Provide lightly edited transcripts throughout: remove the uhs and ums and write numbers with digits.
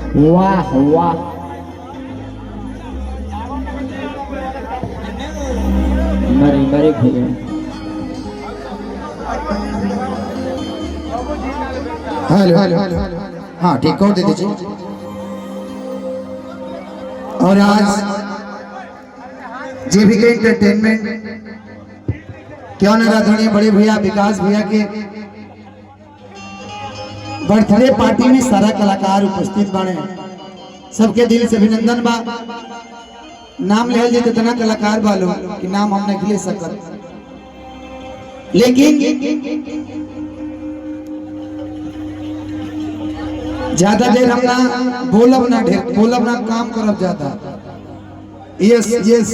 वाह वाह मरे मरे भैया हेलो हाँ ठीक और दे दीजिए। और आज जेबीके एंटरटेनमेंट क्यों न राधुनी बड़े भैया विकास भैया के बर्थडे पार्टी में सारा कलाकार उपस्थित बने, सबके दिल से अभिनंदन बा। नाम ले जे कितना कलाकार बालो कि नाम हम नहीं ले सकत, लेकिन ज्यादा देर हम ना बोलब ना ढेर बोलब ना काम करब ज्यादा। यस यस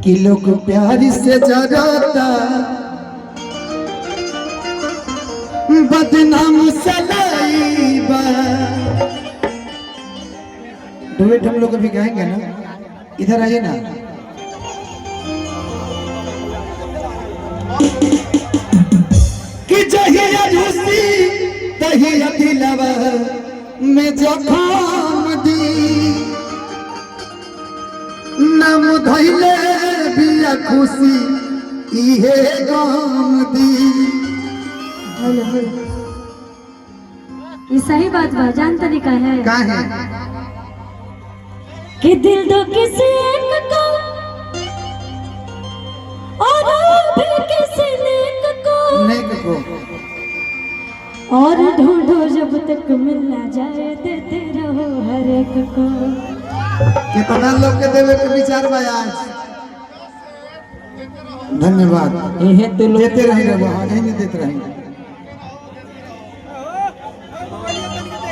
कि लोग प्यार से जराता बदनाम सलाइबा। डुएट हम लोग अभी गाएंगे ना, इधर आइए ना। कि जहिया रूसी तहिया दिलवा में जखम दी, नाम धैले बिया खुशी इहे गम दी। ये सही बात बा, जान तरीका है का है कि दिल दो किसी एक को और भी किसी नेक को, नेक को और ढूंढो जब तक मिल ना जाए देते रहो हर एक को। कितना लोग के देवे के विचार बा आज। धन्यवाद, यही तो लोग देते रहेंगे, वहाँ नहीं देते रहेंगे।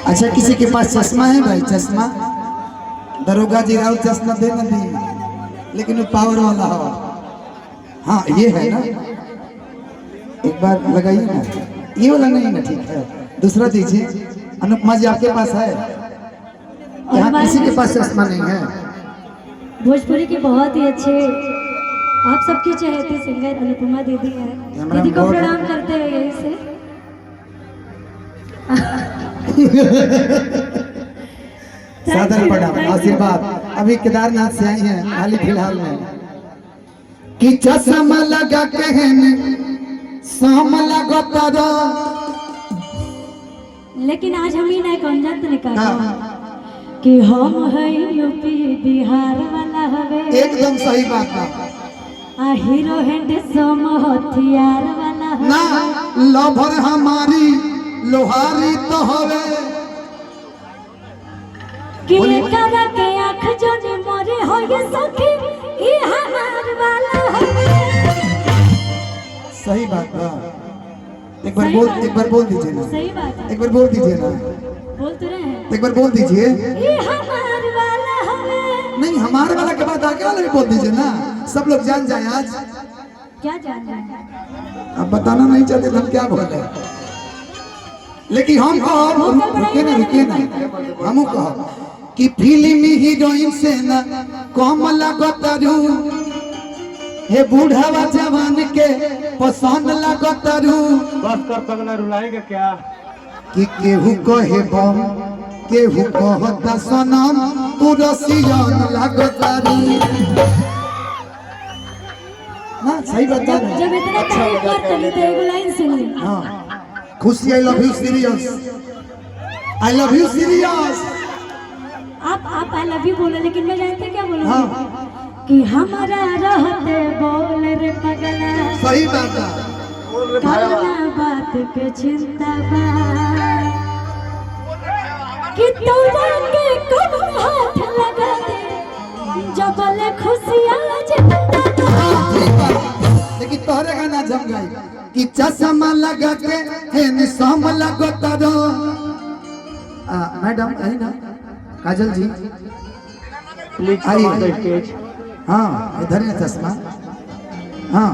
अच्छा किसी के पास चश्मा है भाई? चश्मा दरोगा जी राव चश्मा दे ना दी, लेकिन वो पावर वाला हो। हाँ ये है ना, एक बार लगाइए ना। ये वाला नहीं ना, ठीक है दूसरा दीजिए। अनुपमा जी आपके पास है? यहाँ किसी के पास चश्मा नहीं है। भोजपुरी की बहुत ही अच्छे आप सबकी चहेती सिंगर अनुपमा दीदी है। दीदी को प्रणाम करते हैं यहीं से। सादर प्रणाम, आशीर्वाद। अभी केदारनाथ से आई हैं हाल ही फिलहाल में। कि चश्मा लगा कहने शाम लगा तारा, लेकिन आज हम ही नहीं कौन जानते निकाला कि हम है यूपी बिहार वाला हवे। एकदम सही बात है। आ हीरो हैंड सोम हथियार वाला हवे ना लभर हमारी लोहारी तो हवे। कि करा के आँख जो ने मोरे हो ये सखी ई हमार वाला हवे। सही बात है। एक बार बोल दीजिए ना। सही बात है, एक बार बोल दीजिए ना। बोल तो रहे हैं। एक बार बोल दीजिए। ई हमार वाला हवे। नहीं हमारे वाला के बाद आगे वाला भी बोल दीजिए ना, सब लोग जान जाए आज। क्या जान रहे हैं? अब बताना नहीं चाहते तो हम क्या बोले, लेकिन हम कहो रुकिए ना हम कहो कि फिल्म हीरोइन से ना कम लगतरू, हे बूढ़ावा जवान के पसंद लगतरू। बस कर पगला रुलाएगा क्या? कि केहू कहे बम केहू कहता सनम, तू रसियन लगतरू। ना सही बता रहे हैं। जब इतना तारीफ करते हैं तो एगो लाइन सुन ली। हाँ खुशी, I love you serious, I love you serious. आप आई लव यू बोले, लेकिन मैं जानते क्या बोलूँगी? हाँ कि हमारा रहते बोल रे पगला, सही बात है। कौना बात के चिंता बा, कि तोरा के कब हाथ लगा दे जब ले खुशियाँ जिंदा बा। लेकिन तोहरे गाना जम गई कि चश्मा लगा के हे निसम लगो तरो। मैडम आई ना, काजल जी प्लीज आइए। Come on the stage. हाँ इधर है चश्मा। हाँ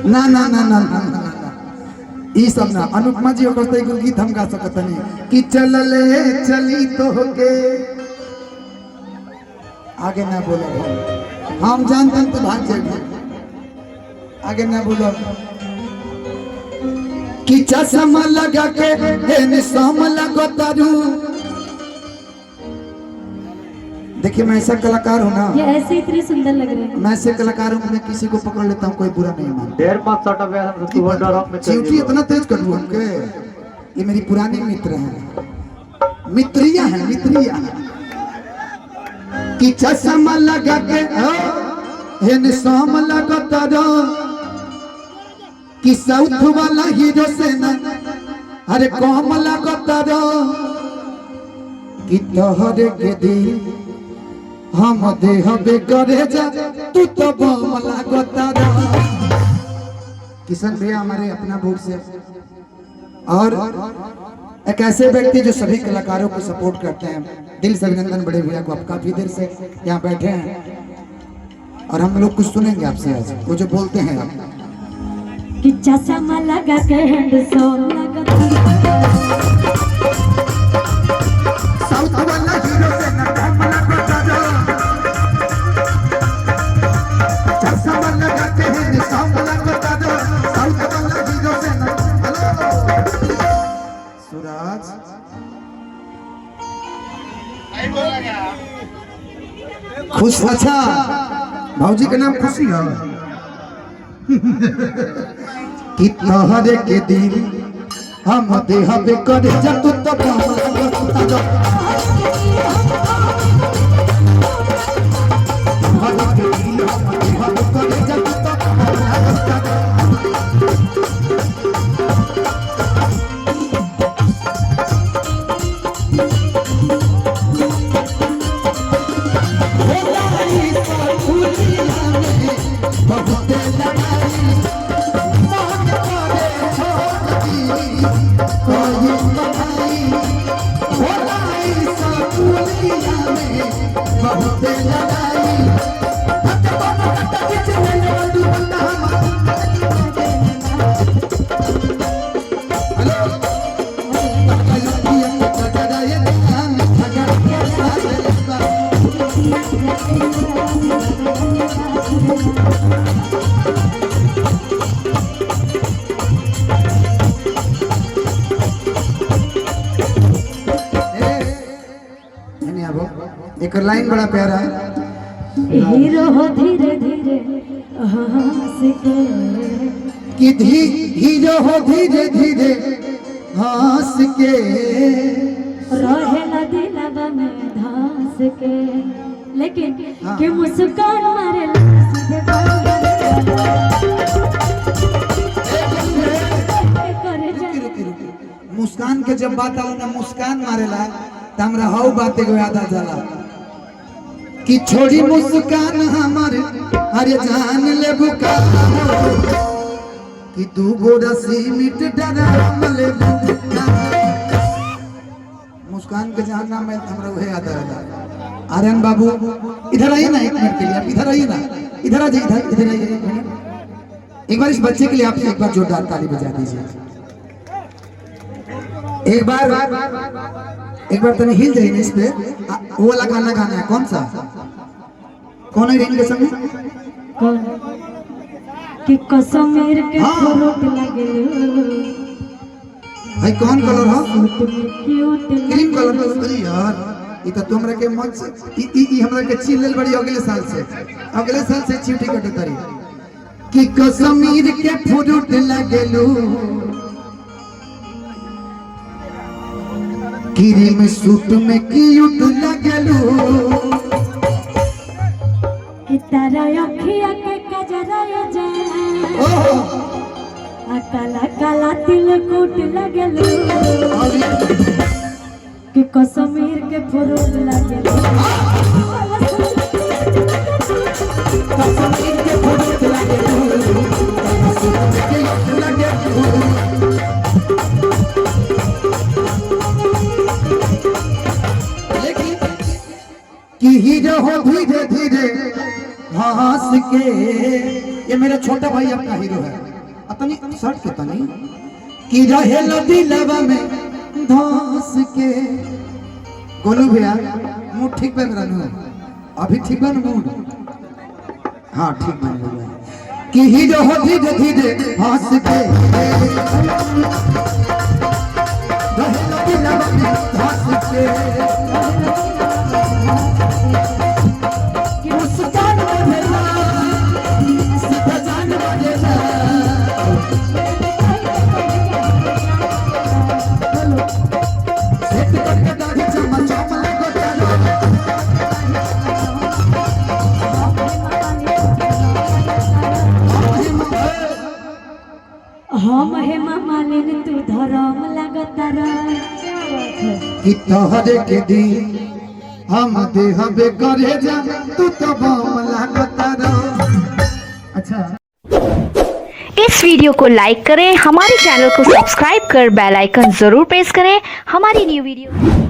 ना ना ना ना ना ना ई सब ना अनुपमा जी ओकर एगो गीत हम गा सकत नहीं कि चलले चली तो के आगे ना बोलो हम जानते तो भाग जाए आगे ना बोलो कि चश्मा लगा के निशाम लगो तारू। देखिए मैं ऐसा कलाकार हूँ ना, ये ऐसे इतने सुंदर लग रहे हैं। मैं ऐसे कलाकार हूँ, मैं किसी को पकड़ लेता हूँ, कोई बुरा नहीं मानता। देर 5 शॉट अबे तू वंडर ऑफ में चिवटी इतना तेज कर दूं हमके। ये मेरी पुरानी मित्र हैं, मित्रिया हैं, मित्रिया कि चश्मा लगा के हे निशाम लगता रो कि साउथ वाला हीरो से ना अरे कम लगता रो कि तोहरे के दिल हम देहबे करे जा तू तो बम लगता रो। किशन भैया हमारे अपना बोर्ड से और एक ऐसे व्यक्ति जो सभी कलाकारों को सपोर्ट करते हैं, दिल से अभिनंदन बड़े भैया को। आप काफी देर से यहाँ बैठे हैं और हम लोग कुछ सुनेंगे आपसे आज, वो जो बोलते हैं आप कि चश्मा लगा के हैंडसम साउथ वाला हीरो से ना कम लगता रो, चश्मा लगा के हैंडसम लगता रो, साउथ वाला हीरो से ना। हेलो सूरज खुश, अच्छा भाऊजी का नाम खुशी है कि तोहरे के दिल हम देहबे करे जा तू तो बम लगता रो। तोहरे के दिल हम देहबे करे जा तू तो बम लगता रो। एक लाइन बड़ा प्यारा है, हीरो हो धीरे धीरे हंस के कि हीरो हो धीरे धीरे हंस के रहेला दिलवा में धंस के, लेकिन के मुस्कान मारे सीधे मुस्कान के जब बात आला ना मुस्कान मारेला त हमरा हौ बात एगो याद आ जाला कि छोड़ी मुस्कान हमारे अरे जान ले बुका कि तू गोरा सीमिट डराम ले बुका। मुस्कान के जहां नाम है हमरा वही याद आ। आर्यन बाबू इधर आइए ना एक मिनट के लिए, आप इधर आइए ना, इधर आ जाइए, इधर आइए एक मिनट। एक बार इस बच्चे के लिए आप एक बार जोरदार ताली बजा दीजिए। एक बार तने हिल जाइए इस पे। वो वाला गाना गाना है, कौन सा, कौन है रेन के संग कौन कि कश्मीर के फ्रूट लगे भाई, कौन कलर हो, क्यूट क्रीम कलर। अरे यार ये तो तुमरा के मन से ई हमरा के छीन लेल बड़ी अगले साल से चिट्ठी कटे तारी कि कश्मीर के फ्रूट लगेलू क्रीम सूट में क्यूट लगेलू कि तारा अखिया के कजरा जा आ काला काला तिलकुट लगेलू कि कश्मीर के फ्रूट लगेलू कश्मीर के फ्रूट लगेलू कि हीरो हो धीरे धीरे हंस के। ये मेरा छोटा भाई अपना हीरो है। अपनी शर्ट के तनी कि रहे दिलवा में धंस के। गोलू भैया मूड ठीक बन रहा हूँ अभी, ठीक बन मूड? हाँ ठीक बन रहा है कि हीरो हो धीरे धीरे हंस के रहे दिलवा में धंस के। कि मुस्कान बदला सीधा जान बदला। सेट करके दाढ़ी चमक चमक हम हेमा मालिन तू धरम लगतारा। कि तोहरे के दिन हम देहबे करे जा तू तो बम लागता रहो। अच्छा इस वीडियो को लाइक करें, हमारे चैनल को सब्सक्राइब कर बेल आइकन जरूर प्रेस करें हमारी न्यू वीडियो